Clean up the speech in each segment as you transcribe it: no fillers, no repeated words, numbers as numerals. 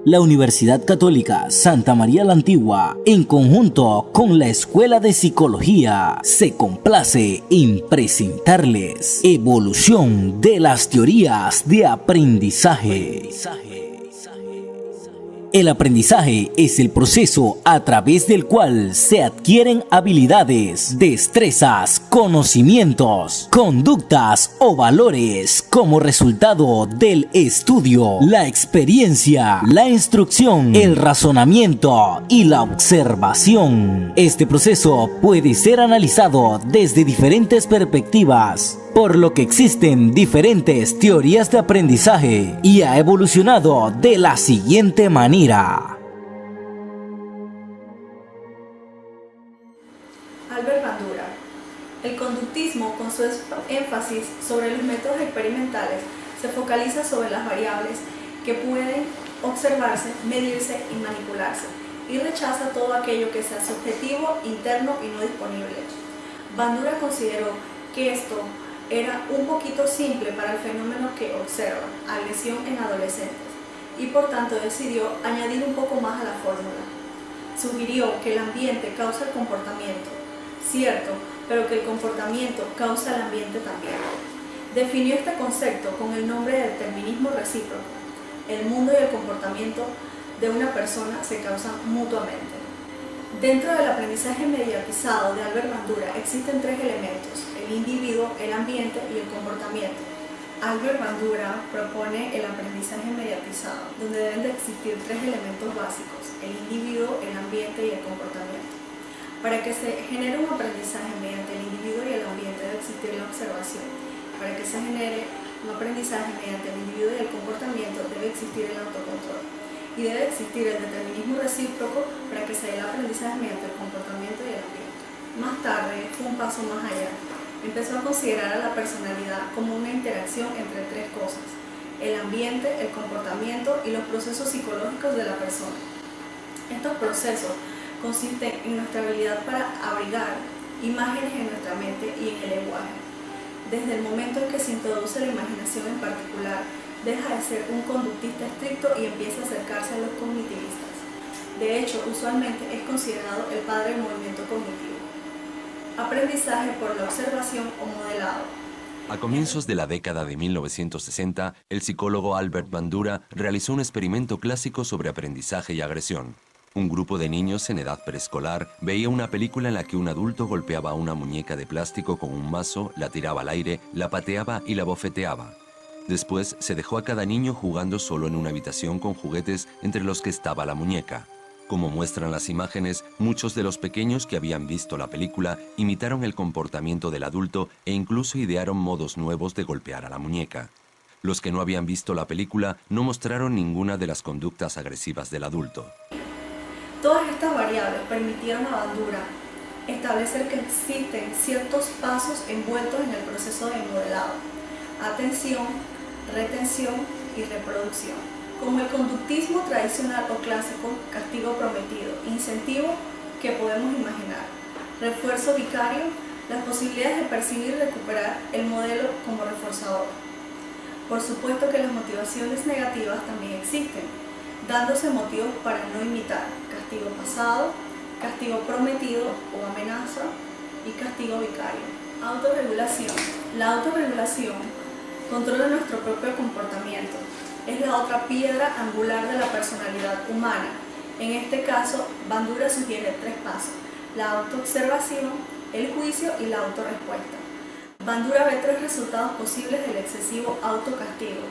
La Universidad Católica Santa María la Antigua, en conjunto con la Escuela de Psicología, se complace en presentarles Evolución de las teorías de aprendizaje. El aprendizaje es el proceso a través del cual se adquieren habilidades, destrezas, conocimientos, conductas o valores como resultado del estudio, la experiencia, la instrucción, el razonamiento y la observación. Este proceso puede ser analizado desde diferentes perspectivas, por lo que existen diferentes teorías de aprendizaje y ha evolucionado de la siguiente manera. Albert Bandura. El conductismo, con su énfasis sobre los métodos experimentales, se focaliza sobre las variables que pueden observarse, medirse y manipularse, y rechaza todo aquello que sea subjetivo, interno y no disponible. Bandura consideró que esto era un poquito simple para el fenómeno que observa, agresión en adolescentes, y por tanto decidió añadir un poco más a la fórmula. Sugirió que el ambiente causa el comportamiento, cierto, pero que el comportamiento causa el ambiente también. Definió este concepto con el nombre de determinismo recíproco. El mundo y el comportamiento de una persona se causan mutuamente. Dentro del aprendizaje mediatizado de Albert Bandura existen tres elementos: el individuo, el ambiente y el comportamiento. Albert Bandura propone el aprendizaje mediatizado, donde deben de existir tres elementos básicos: el individuo, el ambiente y el comportamiento. Para que se genere un aprendizaje mediante el individuo y el ambiente debe existir la observación. Para que se genere un aprendizaje mediante el individuo y el comportamiento debe existir el autocontrol. Y debe existir el determinismo recíproco para que se dé el aprendizaje mediante el comportamiento y el ambiente. Más tarde fue un paso más allá. Empezó a considerar a la personalidad como una interacción entre tres cosas: el ambiente, el comportamiento y los procesos psicológicos de la persona. Estos procesos consisten en nuestra habilidad para abrigar imágenes en nuestra mente y en el lenguaje. Desde el momento en que se introduce la imaginación en particular, deja de ser un conductista estricto y empieza a acercarse a los cognitivistas. De hecho, usualmente es considerado el padre del movimiento cognitivo. Aprendizaje por la observación o modelado. A comienzos de la década de 1960, el psicólogo Albert Bandura realizó un experimento clásico sobre aprendizaje y agresión. Un grupo de niños en edad preescolar veía una película en la que un adulto golpeaba a una muñeca de plástico con un mazo, la tiraba al aire, la pateaba y la bofeteaba. Después se dejó a cada niño jugando solo en una habitación con juguetes entre los que estaba la muñeca. Como muestran las imágenes, muchos de los pequeños que habían visto la película imitaron el comportamiento del adulto e incluso idearon modos nuevos de golpear a la muñeca. Los que no habían visto la película no mostraron ninguna de las conductas agresivas del adulto. Todas estas variables permitieron a Bandura establecer que existen ciertos pasos envueltos en el proceso de modelado: atención, retención y reproducción. Como el conductismo tradicional o clásico, castigo prometido, incentivo que podemos imaginar, refuerzo vicario, las posibilidades de percibir y recuperar el modelo como reforzador. Por supuesto que las motivaciones negativas también existen, dándose motivos para no imitar: castigo pasado, castigo prometido o amenaza y castigo vicario. Autorregulación. La autorregulación controla nuestro propio comportamiento. Es la otra piedra angular de la personalidad humana. En este caso, Bandura sugiere tres pasos: la autoobservación, el juicio y la autorrespuesta. Bandura ve tres resultados posibles del excesivo autocastigo: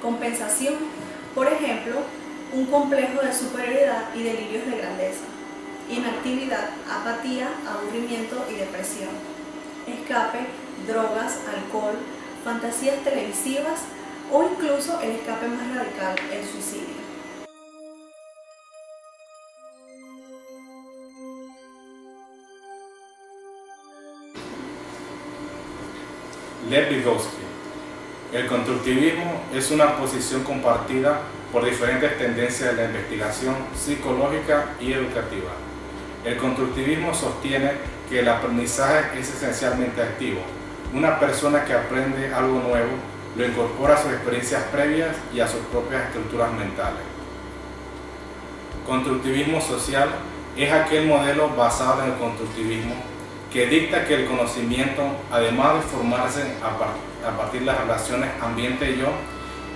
compensación, por ejemplo, un complejo de superioridad y delirios de grandeza; inactividad, apatía, aburrimiento y depresión; escape, drogas, alcohol, fantasías televisivas o incluso el escape más radical, el suicidio. Lev Vygotsky. El constructivismo es una posición compartida por diferentes tendencias de la investigación psicológica y educativa. El constructivismo sostiene que el aprendizaje es esencialmente activo. Una persona que aprende algo nuevo lo incorpora a sus experiencias previas y a sus propias estructuras mentales. Constructivismo social es aquel modelo basado en el constructivismo que dicta que el conocimiento, además de formarse a partir de las relaciones ambiente y yo,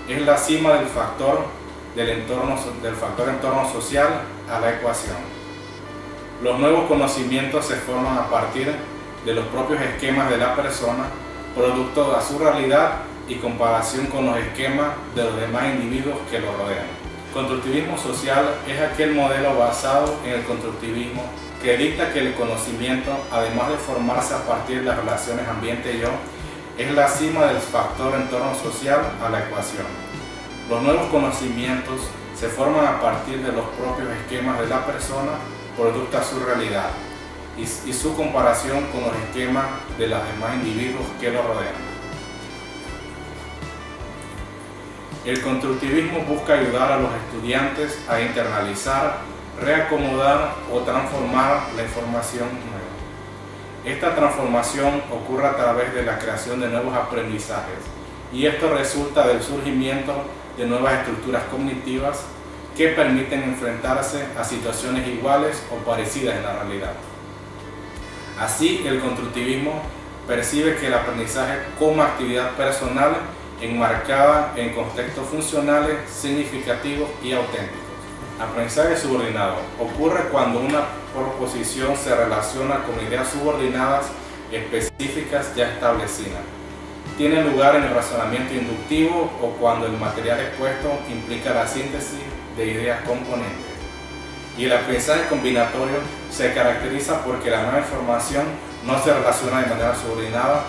es la cima del factor entorno social a la ecuación. Los nuevos conocimientos se forman a partir de los propios esquemas de la persona, producto de su realidad y comparación con los esquemas de los demás individuos que lo rodean. Constructivismo social es aquel modelo basado en el constructivismo que dicta que el conocimiento, además de formarse a partir de las relaciones ambiente y yo, es la cima del factor entorno social a la ecuación. Los nuevos conocimientos se forman a partir de los propios esquemas de la persona, producto de su realidad y su comparación con los esquemas de los demás individuos que lo rodean. El constructivismo busca ayudar a los estudiantes a internalizar, reacomodar o transformar la información nueva. Esta transformación ocurre a través de la creación de nuevos aprendizajes y esto resulta del surgimiento de nuevas estructuras cognitivas que permiten enfrentarse a situaciones iguales o parecidas en la realidad. Así, el constructivismo percibe que el aprendizaje como actividad personal enmarcada en contextos funcionales, significativos y auténticos. Aprendizaje subordinado ocurre cuando una proposición se relaciona con ideas subordinadas específicas ya establecidas. Tiene lugar en el razonamiento inductivo o cuando el material expuesto implica la síntesis de ideas componentes. Y el aprendizaje combinatorio se caracteriza porque la nueva información no se relaciona de manera subordinada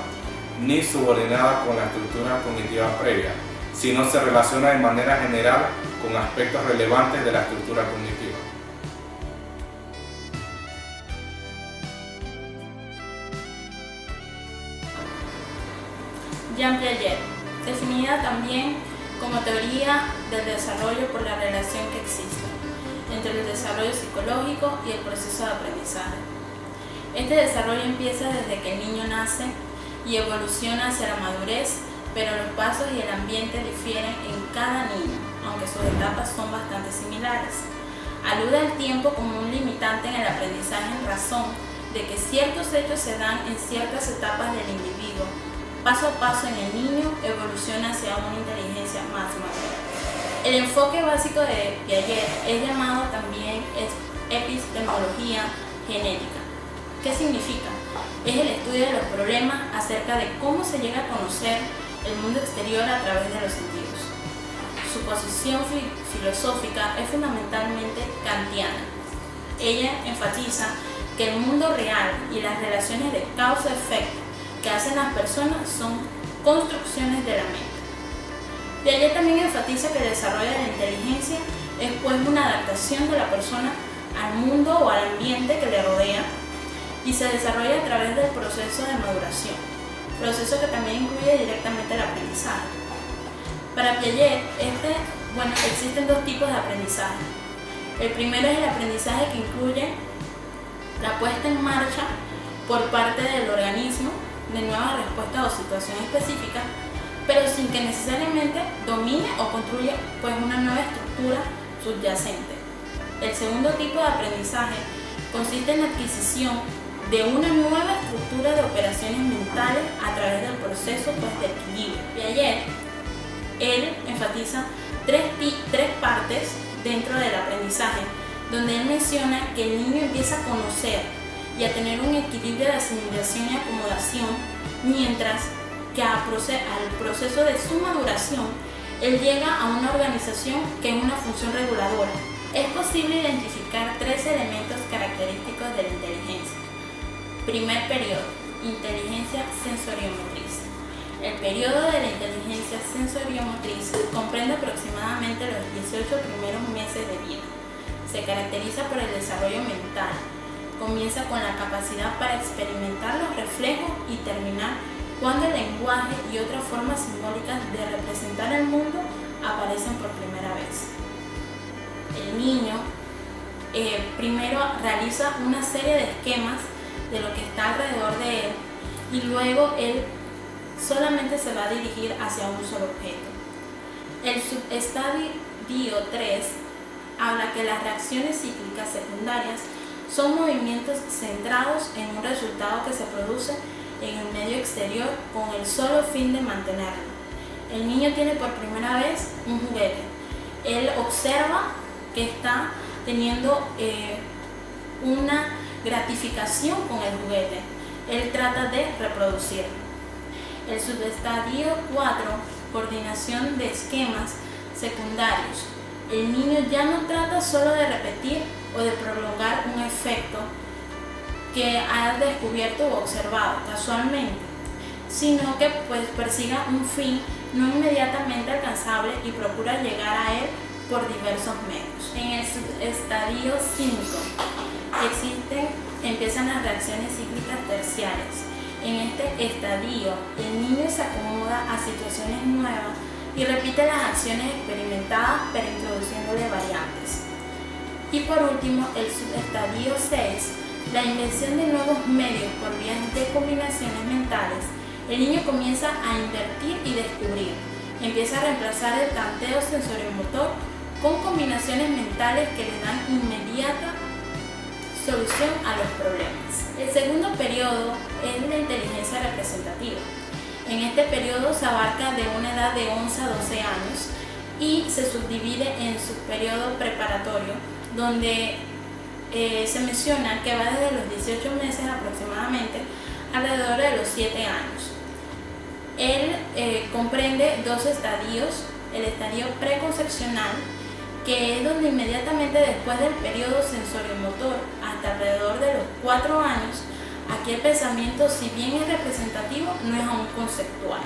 ni subordinada con la estructura cognitiva previa, sino se relaciona de manera general con aspectos relevantes de la estructura cognitiva. Jean Piaget, definida también como teoría del desarrollo por la relación que existe entre el desarrollo psicológico y el proceso de aprendizaje. Este desarrollo empieza desde que el niño nace y evoluciona hacia la madurez, pero los pasos y el ambiente difieren en cada niño, aunque sus etapas son bastante similares. Alude al tiempo como un limitante en el aprendizaje en razón de que ciertos hechos se dan en ciertas etapas del individuo. Paso a paso en el niño evoluciona hacia una inteligencia más madura. El enfoque básico de Piaget es llamado también epistemología genética. ¿Qué significa? Es el estudio de los problemas acerca de cómo se llega a conocer el mundo exterior a través de los sentidos. Su posición filosófica es fundamentalmente kantiana. Ella enfatiza que el mundo real y las relaciones de causa-efecto que hacen las personas son construcciones de la mente. Piaget también enfatiza que el desarrollo de la inteligencia es pues una adaptación de la persona al mundo o al ambiente que le rodea y se desarrolla a través del proceso de maduración, proceso que también incluye directamente el aprendizaje. Para Piaget, existen dos tipos de aprendizaje. El primero es el aprendizaje que incluye la puesta en marcha por parte del organismo de nuevas respuestas o situaciones específicas, pero sin que necesariamente domine o construya pues una nueva estructura subyacente. El segundo tipo de aprendizaje consiste en la adquisición de una nueva estructura de operaciones mentales a través del proceso de equilibrio. Piaget, él enfatiza tres partes dentro del aprendizaje, donde él menciona que el niño empieza a conocer y a tener un equilibrio de asimilación y acomodación, mientras que al proceso de su maduración, él llega a una organización que es una función reguladora. Es posible identificar tres elementos característicos de la inteligencia. Primer periodo, inteligencia sensoriomotriz. El periodo de la inteligencia sensoriomotriz comprende aproximadamente los 18 primeros meses de vida. Se caracteriza por el desarrollo mental. Comienza con la capacidad para experimentar los reflejos y terminar cuando el lenguaje y otras formas simbólicas de representar el mundo aparecen por primera vez. El niño primero realiza una serie de esquemas de lo que está alrededor de él y luego él solamente se va a dirigir hacia un solo objeto. El subestadio 3 habla que las reacciones cíclicas secundarias son movimientos centrados en un resultado que se produce en el medio exterior con el solo fin de mantenerlo. El niño tiene por primera vez un juguete. Él observa que está teniendo una gratificación con el juguete. Él trata de reproducirlo. El subestadio 4, coordinación de esquemas secundarios. El niño ya no trata solo de repetir o de prolongar un efecto que ha descubierto o observado casualmente, sino que persiga un fin no inmediatamente alcanzable y procura llegar a él por diversos medios. En el subestadio 5 empiezan las reacciones cíclicas terciarias. En este estadio, el niño se acomoda a situaciones nuevas y repite las acciones experimentadas pero introduciéndole variantes. Y por último, el subestadio 6, la invención de nuevos medios por vías de combinaciones mentales. El niño comienza a invertir y descubrir. Empieza a reemplazar el tanteo sensoriomotor con combinaciones mentales que le dan inmediata solución a los problemas. El segundo periodo es la inteligencia representativa. En este periodo se abarca de una edad de 11 a 12 años y se subdivide en su periodo preparatorio, donde se menciona que va desde los 18 meses aproximadamente alrededor de los 7 años. Él comprende dos estadios: el estadio preconcepcional, que es donde inmediatamente después del periodo sensoriomotor hasta alrededor de los 4 años, aquí el pensamiento, si bien es representativo, no es aún conceptual.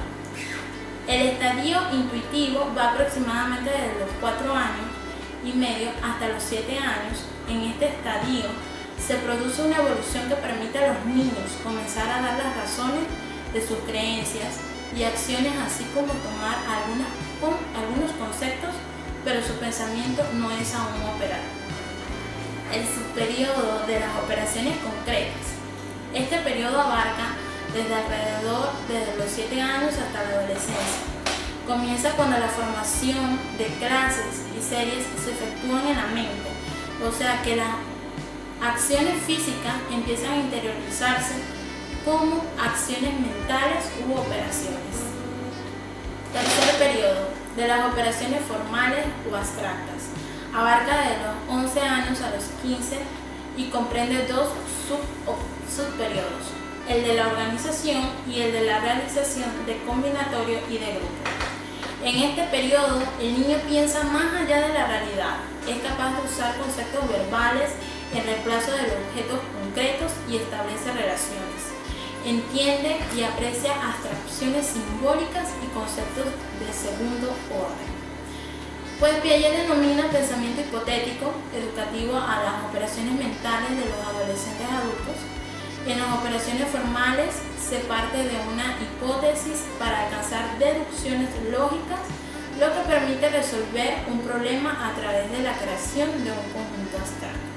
El estadio intuitivo va aproximadamente desde los 4 años y medio hasta los 7 años. En este estadio se produce una evolución que permite a los niños comenzar a dar las razones de sus creencias y acciones, así como tomar algunos conceptos, pero su pensamiento no es aún operado. El subperiodo de las operaciones concretas. Este periodo abarca desde alrededor de los 7 años hasta la adolescencia. Comienza cuando la formación de clases y series se efectúan en la mente, o sea que las acciones físicas empiezan a interiorizarse como acciones mentales u operaciones. Tercer periodo, de las operaciones formales o abstractas. Abarca de los 11 años a los 15 y comprende dos subperiodos, el de la organización y el de la realización de combinatorio y de grupo. En este periodo, el niño piensa más allá de la realidad, es capaz de usar conceptos verbales en reemplazo de los objetos concretos y establece relaciones. Entiende y aprecia abstracciones simbólicas y conceptos de segundo orden. Pues Piaget denomina pensamiento hipotético educativo a las operaciones mentales de los adolescentes adultos. En las operaciones formales se parte de una hipótesis para alcanzar deducciones lógicas, lo que permite resolver un problema a través de la creación de un conjunto abstracto.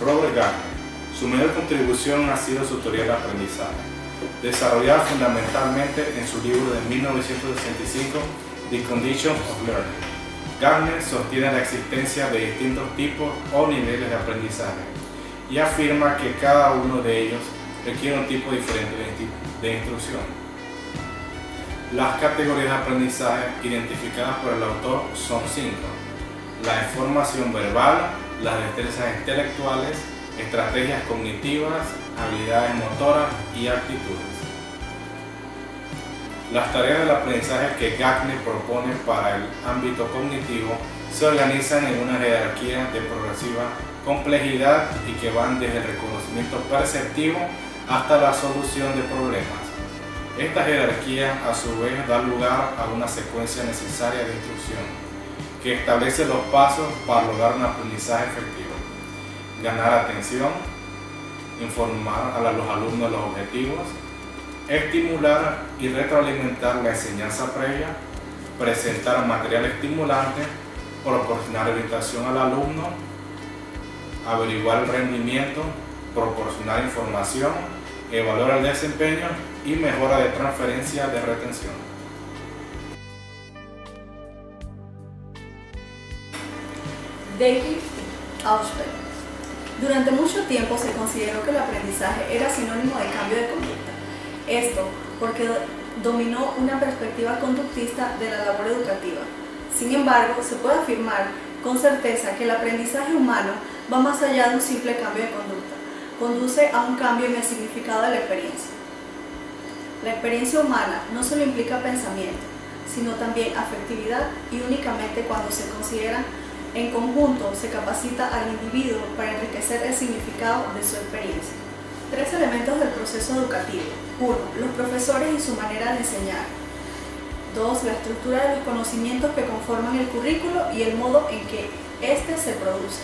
Robert Gardner. Su mayor contribución ha sido su teoría del aprendizaje, desarrollada fundamentalmente en su libro de 1965, The Condition of Learning. Gardner sostiene la existencia de distintos tipos o niveles de aprendizaje y afirma que cada uno de ellos requiere un tipo diferente de instrucción. Las categorías de aprendizaje identificadas por el autor son 5: la información verbal, las destrezas intelectuales, estrategias cognitivas, habilidades motoras y actitudes. Las tareas del aprendizaje que Gardner propone para el ámbito cognitivo se organizan en una jerarquía de progresiva complejidad y que van desde el reconocimiento perceptivo hasta la solución de problemas. Esta jerarquía a su vez da lugar a una secuencia necesaria de instrucción que establece los pasos para lograr un aprendizaje efectivo: ganar atención, informar a los alumnos de los objetivos, estimular y retroalimentar la enseñanza previa, presentar material estimulante, proporcionar orientación al alumno, averiguar el rendimiento, proporcionar información valora el desempeño y mejora de transferencia de retención. David Ausubel. Durante mucho tiempo se consideró que el aprendizaje era sinónimo de cambio de conducta. Esto porque dominó una perspectiva conductista de la labor educativa. Sin embargo, se puede afirmar con certeza que el aprendizaje humano va más allá de un simple cambio de conducta. Conduce a un cambio en el significado de la experiencia. La experiencia humana no solo implica pensamiento, sino también afectividad, y únicamente cuando se considera en conjunto se capacita al individuo para enriquecer el significado de su experiencia. 3 elementos del proceso educativo. 1. Los profesores y su manera de enseñar. 2. La estructura de los conocimientos que conforman el currículo y el modo en que éste se produce.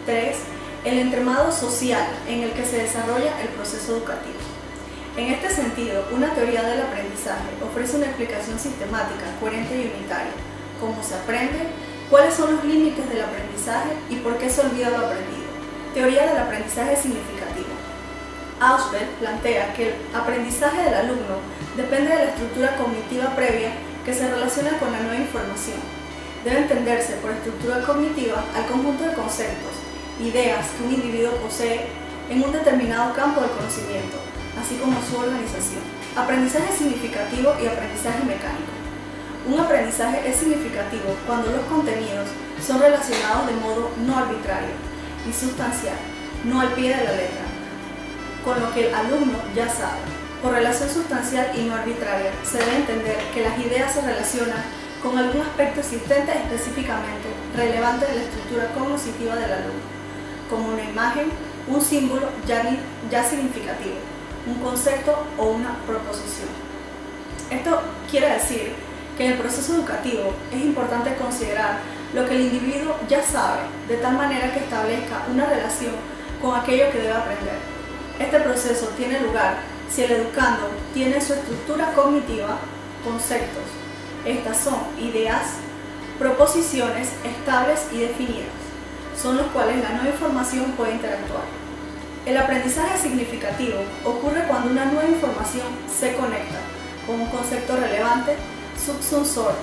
3. El entramado social en el que se desarrolla el proceso educativo. En este sentido, una teoría del aprendizaje ofrece una explicación sistemática, coherente y unitaria. Cómo se aprende, cuáles son los límites del aprendizaje y por qué se olvida lo aprendido. Teoría del aprendizaje significativo. Ausubel plantea que el aprendizaje del alumno depende de la estructura cognitiva previa que se relaciona con la nueva información. Debe entenderse por estructura cognitiva al conjunto de conceptos, ideas que un individuo posee en un determinado campo del conocimiento, así como su organización. Aprendizaje significativo y aprendizaje mecánico. Un aprendizaje es significativo cuando los contenidos son relacionados de modo no arbitrario y sustancial, no al pie de la letra, con lo que el alumno ya sabe. Por relación sustancial y no arbitraria, se debe entender que las ideas se relacionan con algún aspecto existente específicamente relevante de la estructura cognitiva del alumno, como una imagen, un símbolo ya significativo, un concepto o una proposición. Esto quiere decir que en el proceso educativo es importante considerar lo que el individuo ya sabe, de tal manera que establezca una relación con aquello que debe aprender. Este proceso tiene lugar si el educando tiene su estructura cognitiva conceptos. Estas son ideas, proposiciones estables y definidas, son los cuales la nueva información puede interactuar. El aprendizaje significativo ocurre cuando una nueva información se conecta con un concepto relevante, subsunsor,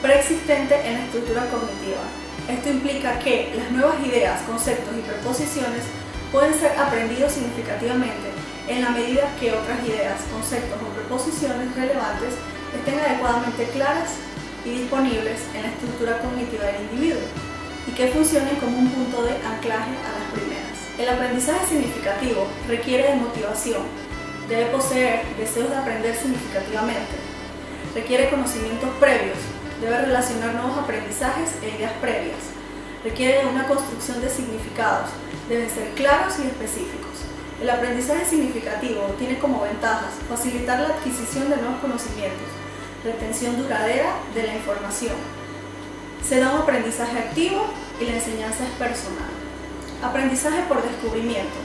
preexistente en la estructura cognitiva. Esto implica que las nuevas ideas, conceptos y proposiciones pueden ser aprendidos significativamente en la medida que otras ideas, conceptos o proposiciones relevantes estén adecuadamente claras y disponibles en la estructura cognitiva del individuo y que funcionen como un punto de anclaje a las primeras. El aprendizaje significativo requiere de motivación, debe poseer deseos de aprender significativamente, requiere conocimientos previos, debe relacionar nuevos aprendizajes e ideas previas, requiere de una construcción de significados, deben ser claros y específicos. El aprendizaje significativo tiene como ventajas facilitar la adquisición de nuevos conocimientos, retención duradera de la información. Se da un aprendizaje activo y la enseñanza es personal. Aprendizaje por descubrimiento.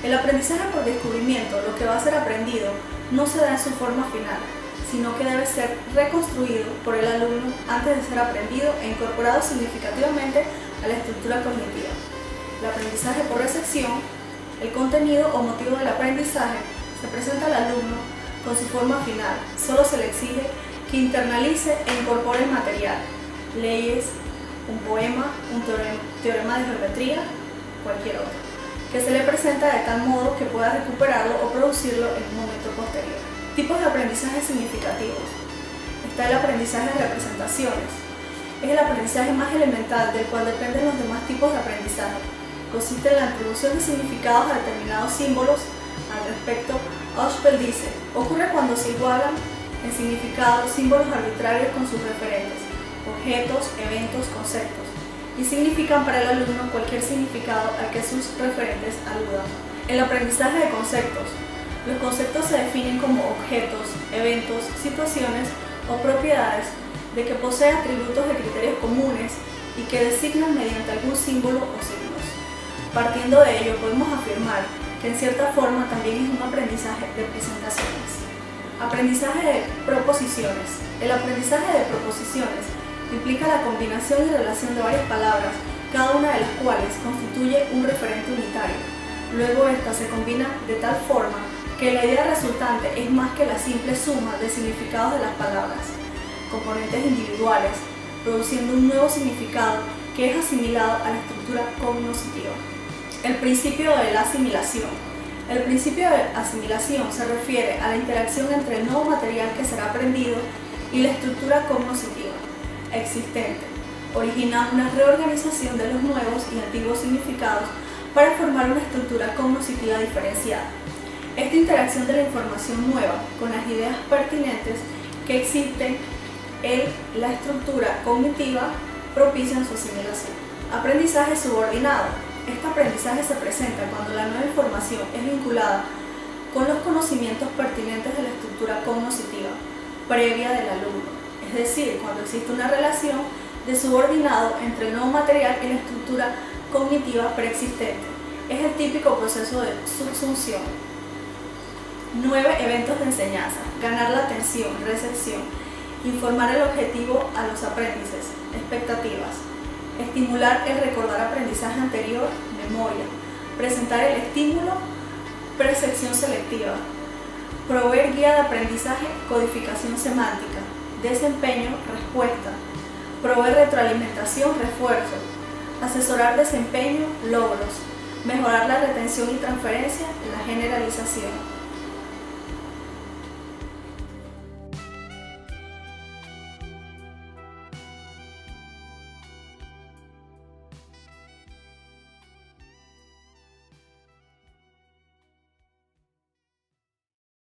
El aprendizaje por descubrimiento, lo que va a ser aprendido, no se da en su forma final, sino que debe ser reconstruido por el alumno antes de ser aprendido e incorporado significativamente a la estructura cognitiva. El aprendizaje por recepción. El contenido o motivo del aprendizaje se presenta al alumno con su forma final. Solo se le exige que internalice e incorpore el material, leyes, un poema, un teorema de geometría, cualquier otro, que se le presenta de tal modo que pueda recuperarlo o producirlo en un momento posterior. Tipos de aprendizaje significativos. Está el aprendizaje de representaciones. Es el aprendizaje más elemental del cual dependen los demás tipos de aprendizaje. Consiste en la atribución de significados a determinados símbolos. Al respecto, Ausubel dice, ocurre cuando se igualan en significado símbolos arbitrarios con sus referentes, objetos, eventos, conceptos, y significan para el alumno cualquier significado al que sus referentes aludan. El aprendizaje de conceptos. Los conceptos se definen como objetos, eventos, situaciones o propiedades de que poseen atributos de criterios comunes y que designan mediante algún símbolo o signos. Partiendo de ello, podemos afirmar que en cierta forma también es un aprendizaje de presentaciones. Aprendizaje de proposiciones. El aprendizaje de proposiciones implica la combinación y relación de varias palabras, cada una de las cuales constituye un referente unitario. Luego estas se combinan de tal forma que la idea resultante es más que la simple suma de significados de las palabras, componentes individuales, produciendo un nuevo significado que es asimilado a la estructura cognoscitiva. El principio de la asimilación. El principio de asimilación se refiere a la interacción entre el nuevo material que será aprendido y la estructura cognoscitiva existente, originando una reorganización de los nuevos y antiguos significados para formar una estructura cognoscitiva diferenciada. Esta interacción de la información nueva con las ideas pertinentes que existen en la estructura cognitiva propician su asimilación. Aprendizaje subordinado. Este aprendizaje se presenta cuando la nueva información es vinculada con los conocimientos pertinentes de la estructura cognoscitiva previa del alumno, es decir, cuando existe una relación de subordinado entre el nuevo material y la estructura cognitiva preexistente. Es el típico proceso de subsunción. 9 eventos de enseñanza. Ganar la atención, recepción, informar el objetivo a los aprendices, expectativas, estimular el recordar aprendizaje anterior, memoria, presentar el estímulo, percepción selectiva, proveer guía de aprendizaje, codificación semántica, desempeño, respuesta, proveer retroalimentación, refuerzo, asesorar desempeño, logros, mejorar la retención y transferencia, la generalización.